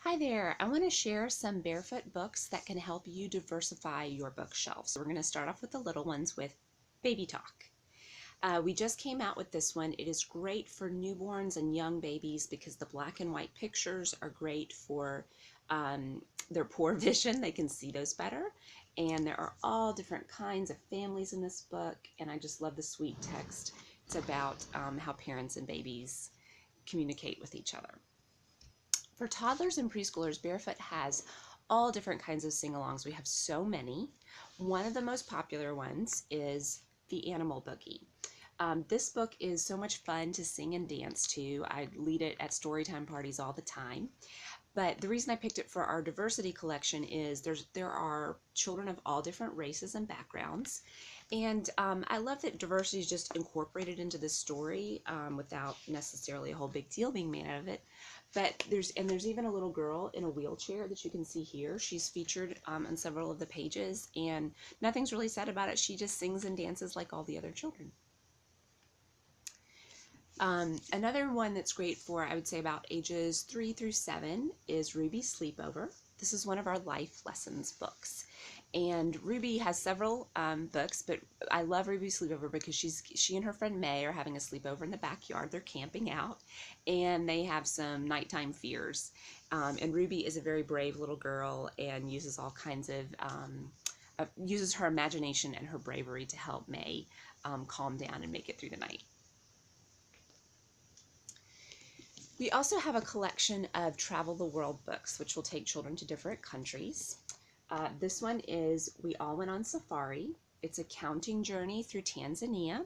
Hi there, I want to share some Barefoot books that can help you diversify your bookshelf. So we're going to start off with the little ones with Baby Talk. We just came out with this one. It is great for newborns and young babies because the black and white pictures are great for their poor vision. They can see those better. And there are all different kinds of families in this book, and I just love the sweet text. It's about how parents and babies communicate with each other. For toddlers and preschoolers, Barefoot has all different kinds of sing-alongs. We have so many. One of the most popular ones is The Animal Boogie. This book is so much fun to sing and dance to. I lead it at storytime parties all the time. But the reason I picked it for our diversity collection is there are children of all different races and backgrounds. And I love that diversity is just incorporated into the story without necessarily a whole big deal being made out of it. But there's even a little girl in a wheelchair that you can see here. She's featured on several of the pages, and nothing's really said about it. She just sings and dances like all the other children. Another one that's great for, I would say, about ages 3 through 7 is Ruby Sleepover. This is one of our life lessons books. And Ruby has several books, but I love Ruby Sleepover because she and her friend May are having a sleepover in the backyard. They're camping out, and they have some nighttime fears. And Ruby is a very brave little girl and uses all kinds of, uses her imagination and her bravery to help May calm down and make it through the night. We also have a collection of Travel the World books, which will take children to different countries. This one is We All Went on Safari. It's a counting journey through Tanzania.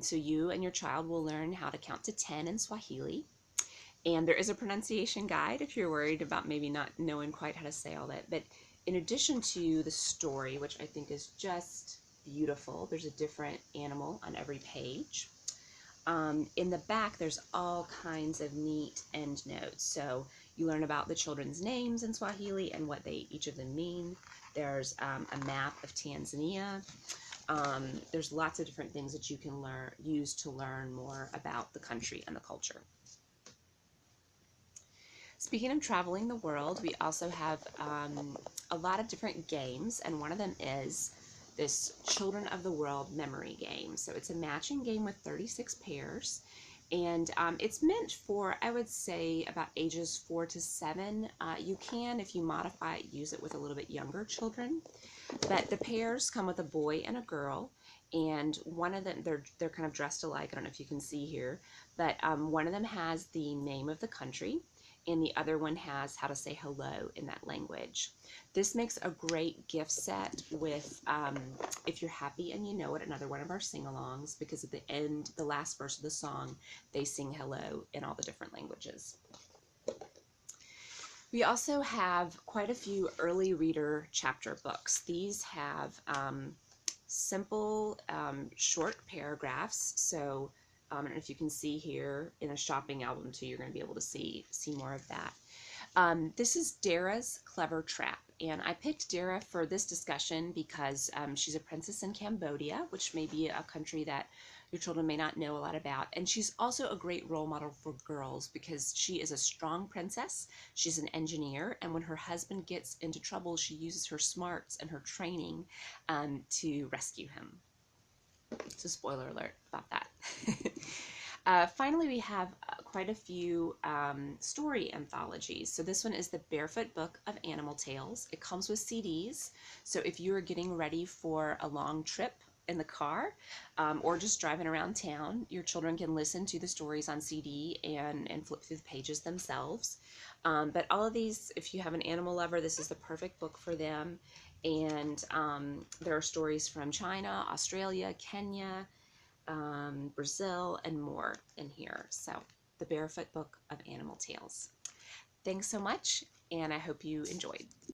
So you and your child will learn how to count to 10 in Swahili. And there is a pronunciation guide if you're worried about maybe not knowing quite how to say all that. But in addition to the story, which I think is just beautiful, there's a different animal on every page. In the back, there's all kinds of neat endnotes. So you learn about the children's names in Swahili and what each of them mean. There's a map of Tanzania. There's lots of different things that you can use to learn more about the country and the culture. Speaking of traveling the world, we also have a lot of different games, and one of them is this Children of the World memory game. So it's a matching game with 36 pairs, and it's meant for, I would say, about ages 4 to 7. You can, if you modify it, use it with a little bit younger children. But the pairs come with a boy and a girl, and one of them, they're kind of dressed alike. I don't know if you can see here, but one of them has the name of the country, and the other one has how to say hello in that language. This makes a great gift set with If You're Happy and You Know It, another one of our sing-alongs, because at the end, the last verse of the song, they sing hello in all the different languages. We also have quite a few early reader chapter books. These have simple, short paragraphs. So I don't know if you can see here in a shopping album too, you're going to be able to see more of that. This is Dara's Clever Trap, and I picked Dara for this discussion because she's a princess in Cambodia, which may be a country that your children may not know a lot about, and she's also a great role model for girls because she is a strong princess, she's an engineer, and when her husband gets into trouble, she uses her smarts and her training to rescue him. So spoiler alert about that. Finally, we have quite a few story anthologies. So this one is the Barefoot Book of Animal Tales. It comes with CDs. So if you are getting ready for a long trip in the car or just driving around town, your children can listen to the stories on CD and flip through the pages themselves. But all of these, if you have an animal lover, this is the perfect book for them. And there are stories from China, Australia, Kenya, Brazil, and more in here. So the Barefoot Book of Animal Tales. Thanks so much, and I hope you enjoyed.